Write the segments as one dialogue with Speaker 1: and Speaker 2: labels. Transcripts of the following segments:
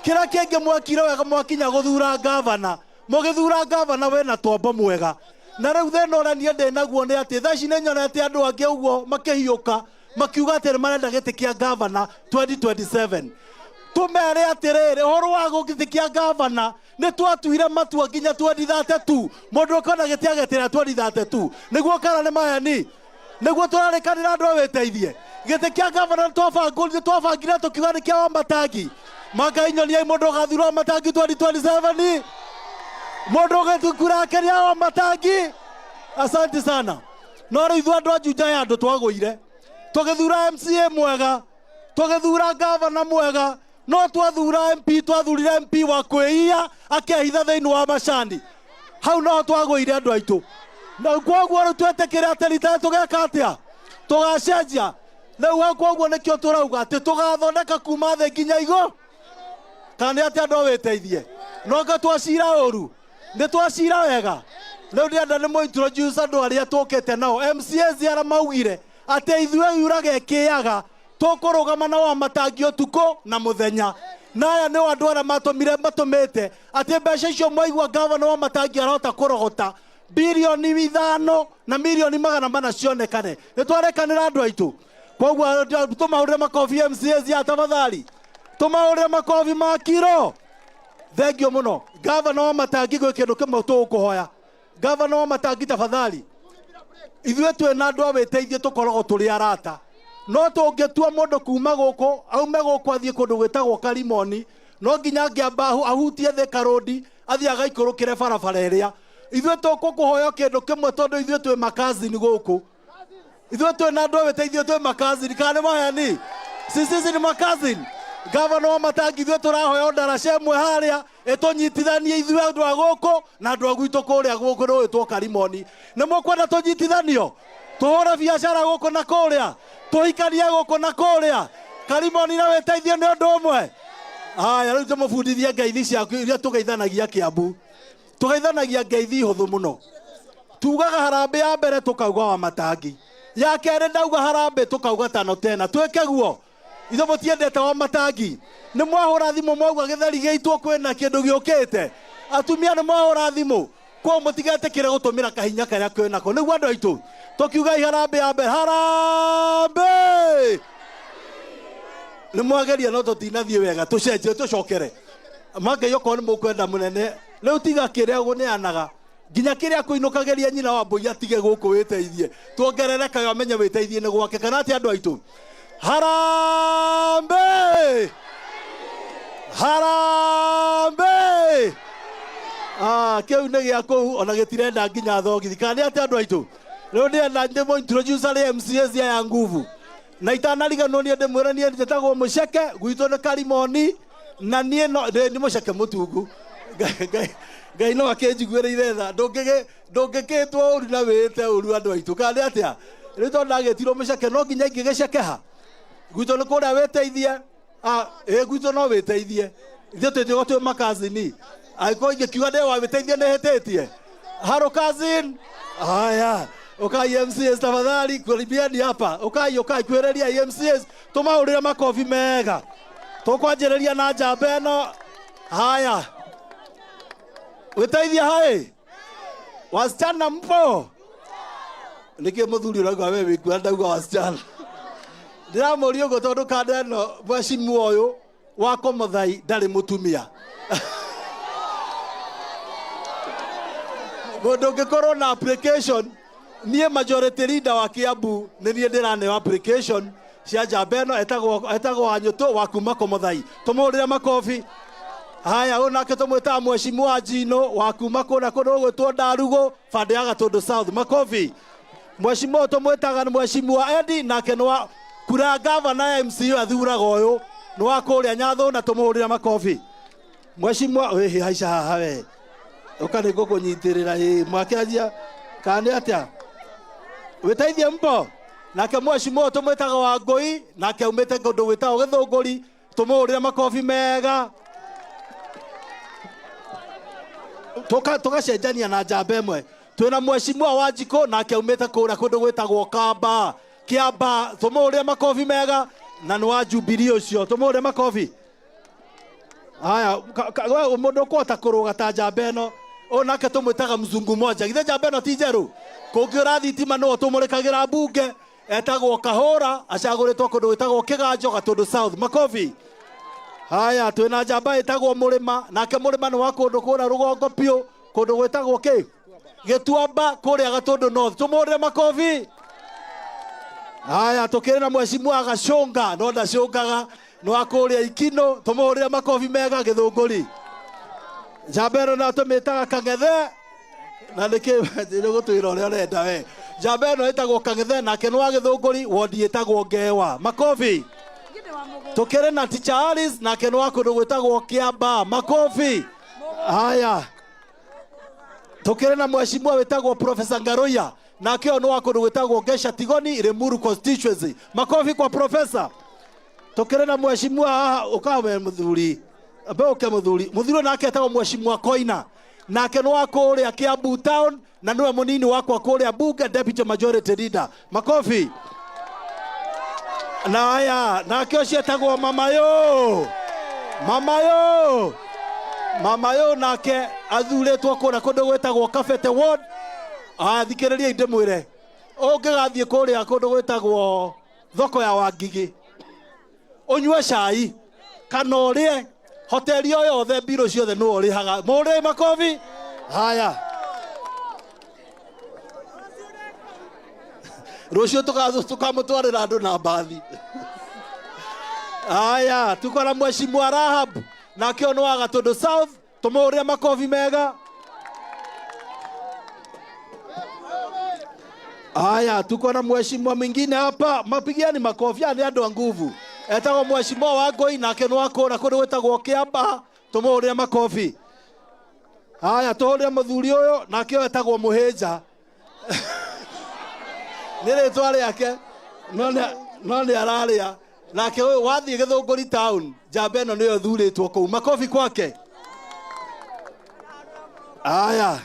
Speaker 1: kira kenge mwakire wega mwakinya guthura gavana mugithura gavana we na tombo mwega na riu thena ora nie ndi naguo ni ati thaci ni nyonete andu angi uguo makihiuka makiuga ati marenda giti kia gavana 2027 tumere atiriri horo wa giti kia gavana ni twatuire matua nginya 2032 mundu akona giti agetira 2032 niguo kana ni mayani niguo turarikanira andu awiteithie giti kia gavana twabangire tukiuga ni kia Wamatangi Magai nyoni mundu gathura Wamatangi 2027 mundu gatukura keria Wamatangi. Asante sana. No riu andu ajuja ya andu twaguire tugithura MCA mwega tugithura gavana mwega no twathura MP twathurire MP wa kwiia akehitha thiini wa macani hau no twaguire andu aitu na kwoguo riu twetekire aterita tugeka atia tugacenjia riu hau kwoguo nikio turauga ati tugathondeka kuma thi nginya igo kana ati andu awiteithie no nga twacira uru ni twacira wega riu ndienda ni mo introduce andu aria tukite nao MCAs ara maugire ati ithue yuraga ekiaga tukurugama na Wamatangi utuko na muthenya na aya ni andu ara matumite ati mbeca icio mwaigua gavana wa Wamatangi arota kurogota bilioni 5 na milioni 400 cionekane ni twarekanira andu aitu kwoguo tumaurire makofi MCAs ya tafadhali tumaurire makofi makiro thengio muno gavana wa Wamatangi gwe kindu kimwe tukuhoya gavana wa Wamatangi tafadhali ithue twena andu awiteithie tukorogo turi arata no tungetua mundu kuma guku aume guku athie kundu gwitagwo Karimoni no nginya ngiamba ahutie Thika Road athie agaikurukire barabara iria ithue tukukuhoya kindu kimwe tondu ithue twi makazini guku ithue twena andu awiteithie twi makazini kana mayani sisi ni makazini gavana wa Wamatangi ithue turahoya ndaraca imwe haria etunyitithanie ithue andu a guku na andu a gwitu kuria guku no witwo Karimoni ni mukwenda tunyitithanio tuhore biashara guku na kuria tuhikanie guku na kuria Karimoni na weteithio ni andu umwe haya riu tumufundithie ngeithi ciaku iria tugeithanagia Kiambu tugeithanagia ngeithi huthu muno tugaga harambe ya mbere tukauga Wamatangi ya kere ndauga harambe tukauga tano tena tweke guo itho mutiendete Wamatangi ni mwahura thimu mwauga githeri giitwo kwina kindu giukite atumia ni mwahura thimu kwa mutigete kire gutumira kahinya karia kwinako niguo andu aitu tukiuga harambe ya mbere harambe ni mwageria no tutinathie wega tucenjie tucokere mange yoko ni mukwenda munene riu tiga kiria guneanaga nginya kiria kuinukageria nyina wa mbui atige guku witeithie tuongerereka yo menye witeithie ni gwake kana ati andu aitu harambe harambe kiu ni gia kuu ona gitirenda nginya thogithi kana ati andu aitu riu ndienda ndimo introduce ari MCAs ya nguvu na itanariganwo ni ndimwira ni ndetagwo Muceke gwitu ni Karimoni na nie no ni Muceke Mutungu ngai no akenjiguire ithetha ndungikitwo uri na wite uru andu aitu kana atia riu tondu agetirwo Muceke no nginya ingigicekeha gwitu ni kuria witeithie gwitu no witeithie ithe twitigo twi makazini aiko ingikiuga ndi wa witeithie ni hititie haro kazin haya ukai MCAs tafadhali karibiani hapa ukai kwereria MCAs tumaurire makofi mega tukwanjiriria na njamba eno haya witeithia hai wasichana mpo niki muthuri urauga we wikua ndauga wasichana ndiramuri ugo tondu kanda eno mheshimiwa uyu wa Komuthai ndari mutumia mundu ngikorwo na application nie majority leader wa Kiambu ni nie ndirane application cia njamba eno etagwo Anyutu wa kuma Komuthai tumurire makofi haya unake tumwita mheshimiwa Jino wa kuma kuna kundu gwitwo Ndarugu bande ya Gatundu South makofi mheshimiwa tumwitaga ni mheshimiwa Eddie nake no kura gavana MCA athuraga uyu no wa kuria Nyathu na tumurire makofi mheshimiwa we haica haha we ukani gukunyitirira mwakianjia kana atia witeithie mpo nake mheshimiwa tumwitaga Wangui nake umite kundu gwitagwo Githunguri tumurire makofi mega tugacenjania na njamba imwe twina mheshimiwa Wanjiko nake umite kuria kundu gwitagwo Kiamba tumurire makofi mega na nwa Jubilee ucio tumure makofi. Haya wewe mundu kwota kuruga ta njamba ino onake tumwitaga mzungu moja githe njamba ino ti njeru kungira thitima no tumurikagira bunge etagwo Kahora acaguritwo kundu gwitagwo Kiganjo Gatundu South makofi. Haya twina njamba etagwo Murima nake Murima ni wa kundu kura rugongo pio kundu gwitagwo ki Gituamba kuria Gatundu North tumure makofi. Haya tukire na mheshimiwa Gachunga no ndacungaga no akuria Ikino tumure makofi mega Githunguri. Njamba na tumitaga Kangethe na niki gutwira uria urenda we njamba ino etagwo Kangethe nake no Githunguri wodi etagwo Ngewa makofi. Tukire na Teacher Alice nake no akundu gwitagwo Kiamba makofi. Haya tukire na mheshimiwa wetagwo Professor Ngaroya nake no akundu gwitagwo Gesha Tigoni Limuru constituency makofi kwa professor. Tukire na mheshimiwa ukawe muthuri abeoke muthuri nake etagwo mheshimiwa Koina nake no akuria Kiambu town na niwe munini wakwa kuria bunge deputy majority leader makofi. Na haya nake cietagwo Mamayo nake athuretwo kuria kundu gwitagwo Kabete ward. Thikiriria inde mwire ungigathie kuria kundu gwitagwo thoko ya Wangigi unywe cai kana urie hoteli yo yothe biro ciothe no urihaga muri makofi. Haya rucio tukamutwarira andu na mbathi. Haya tuko na mheshimiwa Rahab nake no wa Gatundu South tumuria makofi mega. Haya tuko na mheshimiwa mwingine hapa mapigiani makofi ani andu a nguvu etagwo mheshimiwa Wangui nake no akura kundu gwitagwo Kiamba tumuria makofi. Haya tuhuria muthuri uyu nake etagwo Muhinja nire twari yake none araria nake uyu wathie Githunguri town njamba ino niyo thuritwo kuu makofi kwake. Haya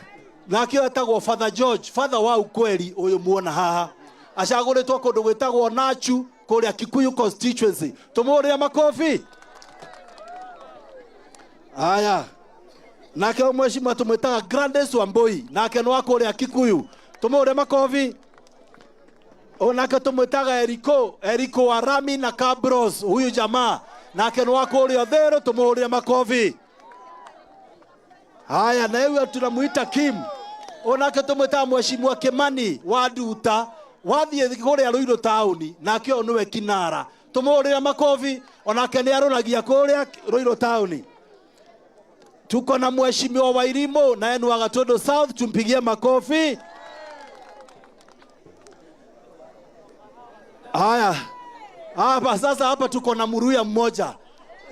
Speaker 1: nake etagwo Father George Father wa ukweli uyu muona haha acaguritwo kundu gwitagwo Nachu kuria Kikuyu constituency tumuria makofi. Haya nake mheshimiwa tumwitaga Grandes Wambui nake no akuria Kikuyu tumuria makofi. Onake tumwitaga Eriko Warami na Kabros huyu jamaa nake no akuria Thero tumuria makofi. Haya na yeye tunamuita Kim onake tumwitaga mheshimiwa Kimani wa Nduta wathie kuria Ruiru town nake niwe Kinara tumuria makofi onake ni aronagia kuria Ruiru town. Tuko na mheshimiwa Wairimu na yeye wa Gatundu South tumpigie makofi. Haya hapa sasa hapa tuko na Mruya mmoja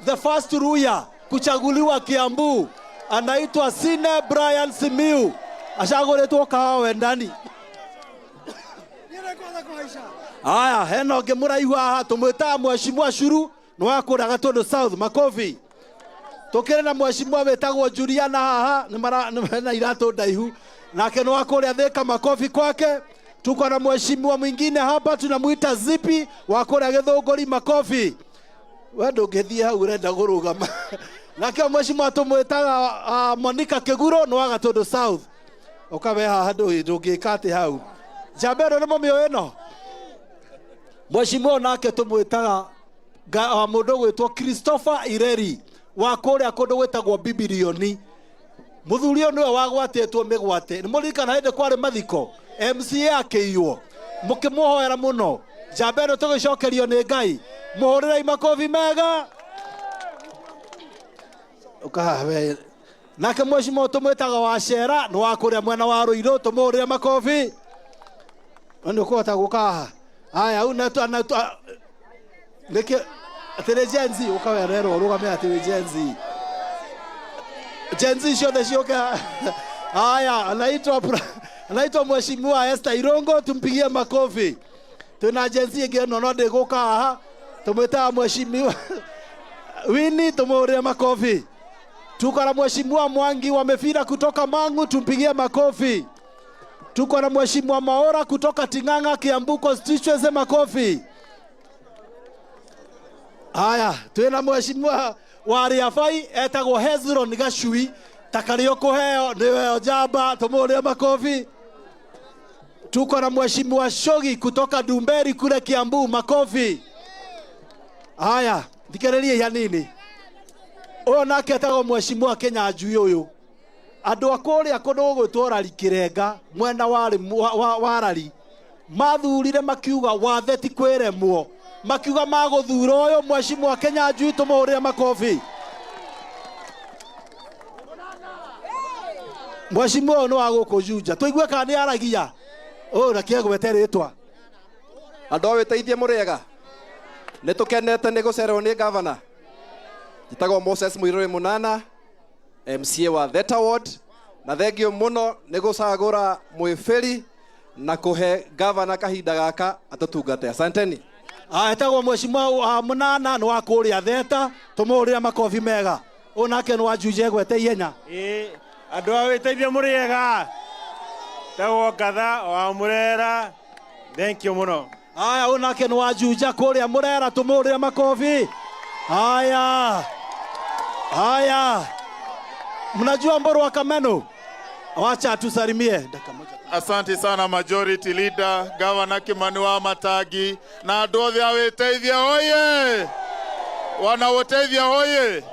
Speaker 1: the first Ruya kuchaguliwa Kiambu anaitwa Sine Brian Simiu achaguritwo kawe ndani. Haya heno ngemuraihu haha tumwita mheshimiwa Shuru no akura Gatundu South makofi. Tukire na mheshimiwa wetagwo Juliana haha na iratu ndaihu nake no akuria Thika makofi kwake. Tuko na mheshimiwa mwingine hapa tunamuita Zipi wa kuria Githunguri makofi. We ndungithie hau urenda gurugama nake mheshimiwa tumwitaga Monica Kiguro no wa Gatundu South ukawe haha ndungikati hau njamba ino ni mumio ino. Mheshimiwa nake tumwitaga mundu gwitwo Christopher Ireri wa kuria kundu gwitagwo Bibilioni muthuri uyu niwe wagwatetwo migwate ni muririkana hindi kwari mathiko MCA akiywo mukimuhoera muno njamba ino tugicokerio ni Ngai muhurirai makofi mega ukawe. Nake mheshimiwa tumwitaga Wacera no wa kuria mwena wa Ruiru tumuhurire makofi ndio kwata gukaha. Haya una niki atire Genzi ukawe rero rugame atire Genzi ciothe cioka. Haya anaitwa mheshimiwa Esther Irongo tumpigie makofi. Tuna Genzi ingine no ndiguka haha tumwita mheshimiwa Winnie tumuhurire makofi. Tuko na mheshimiwa Mwangi wamefira kutoka Mangu tumpigie makofi. Tuko na mheshimiwa Maora kutoka Ting'ang'a Kiambu constituency makofi. Haya, twina mheshimiwa wa Riabai etagwo Hezron Gachui takario kuheo niwe njamba tumurie makofi. Tuko na mheshimiwa Shogi kutoka Dumberi kule Kiambu, makofi. Haya, thikiririe ya nini uyu nake etagwo mheshimiwa Kenya Ajui uyu andu akuria kundu gwitwara Rikirenga mwena warari mathurire makiuga wathe ti kwiremwo makiuga maguthura uyu mheshimiwa Kenya Ajui tumurie makofi. Mheshimiwa no aguko Juja tuigue kana ni aragia na kiego weteretwa
Speaker 2: andu awiteithie muriega ni tukenete ni gucererwo ni governor jitagwo Moses Muiruri Munana MCA wa Theta Ward na thengio muno ni gucagura mwiferi na kuhe governor kahinda gaka atutungate. Asanteni.
Speaker 1: Etagwo mheshimiwa Munana no akuria Theta tumuria makofi mega onake no ajuje gwete ihenya
Speaker 3: andu awiteithie muriega tagwo Ngatha wa Murera. Thank you muno.
Speaker 1: Haya, onake no ajuja kuria Murera tumuria makofi. Haya, mnajua Mburu wa Kameno, wacha tusalimie dakika moja.
Speaker 4: Asante sana majority leader Governor Kimani Wamatangi na andu othe awiteithia hoye wanawoteithia hoye.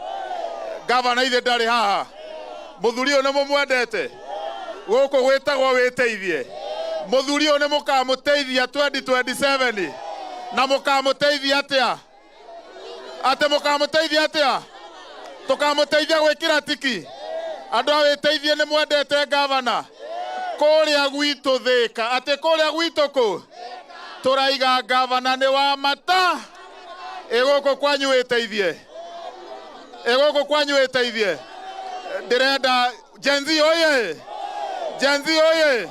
Speaker 4: Governor ithe ndari haha muthuri uyu ni mumwendete guku gwitagwo witeithie muthuri uyu ni mukamuteithia 2027 na mukamuteithia atia mukamuteithia atia tukamuteithia gwikira tiki andu awiteithie ni mwendete Governor kuria gwitu Thika ati kuria gwitu ku turaiga Governor ni wa mata eguku kwanyu witeithie ndirenda Gen Z oye Gen Z oye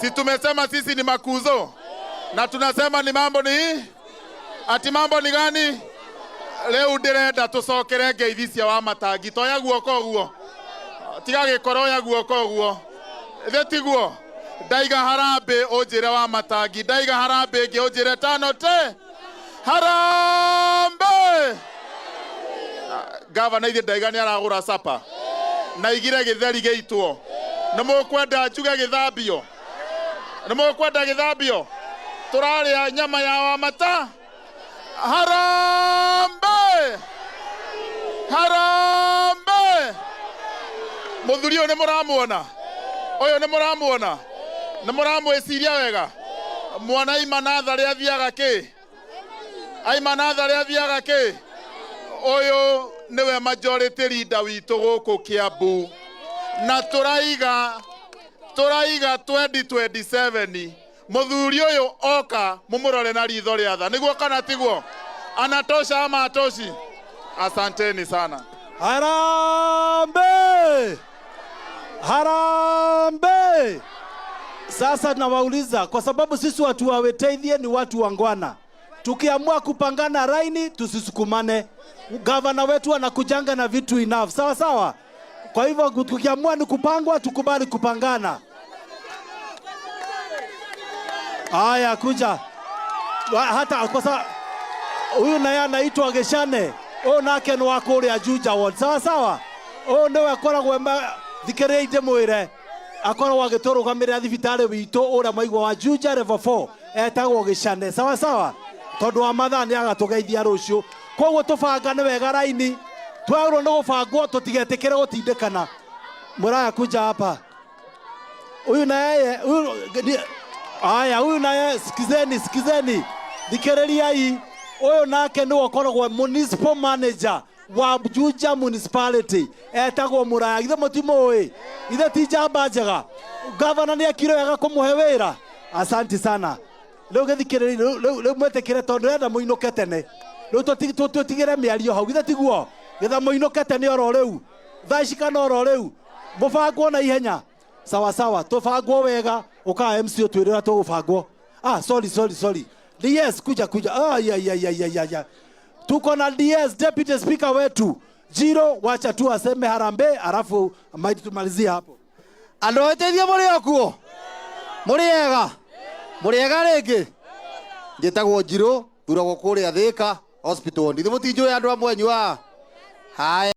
Speaker 4: si tumesema sisi ni makuzo na tunasema ni mambo ni ati mambo ni gani leo ndirenda tucokere ngeithi cia Wamatangi toya guoko guo tiga gikoro ya guoko guo thetiguo ndaiga harambe unjire Wamatangi ndaiga harambe ngi unjire tano te harambe. Governor ithe ndaiga ni aragura sapa na igire githeri geitwo ni mukwenda njuge githambio turaria nyama ya Wamata harambe muthuri uyu ni muramuona uyu ni muramwiciria wega mwana imanatha ria thiaga ki uyu niwe majority leader witu guku Kiambu na turaiga 2027 muthuri uyu oka mumurore na ritho ria tha niguo kana tiguo anatosha ama atoshi. Asanteni sana.
Speaker 1: Harambe. Sasa nawauliza kwa sababu sisi watu wa Weteithie ni watu wangwana. Tukiamua kupangana raini tusisukumane. Governor wetu anakujanga na vitu enough. Sawa. Kwa hivyo tukiamua ni kupangwa tukubali kupangana. Haya kuja. Hata kwa sababu huyu naye anaitwa Geshane. Nake no akuria Juja Ward. Sawa. Niwe akoragwo thikiriite mwire akoragwo agiturugamirira thibitari witu uria maigwa wa Juja level 4 etagwo Geshane. Sawa. Tondu wa mathani agatugeithia rucio koguo tubangane wega raini twagirwo ni gubangwo tutigetikire gutindikana. Muraya kuja hapa huyu naye huyu naye sikizeni thikiririai uyu nake ni okoragwo municipal manager wa Juja municipality etagwo Muraya githe mutimoi ithe ti njamba njega governor ni akire wega kumuhe wira. Asante sana. Leo githikiriri mwetekire tondu renda muinuke tene leo tutigire miario hau githe tiguo githa muinuke tene oro riu thashikana oro riu mubangwo na ihenya. Sawa tubangwo wega uka MC twirira tugubangwo. Sorry DS kuja ya tuko na DS deputy speaker wetu Jiro, wacha tu aseme harambe alafu maiti tumalizie hapo.
Speaker 5: Andu weteithie muri okuo muriega ringi njitagwo Jiro thuragwo kuria Thika hospital. Ndithu mutinjwe andu amwe nyua. Haya.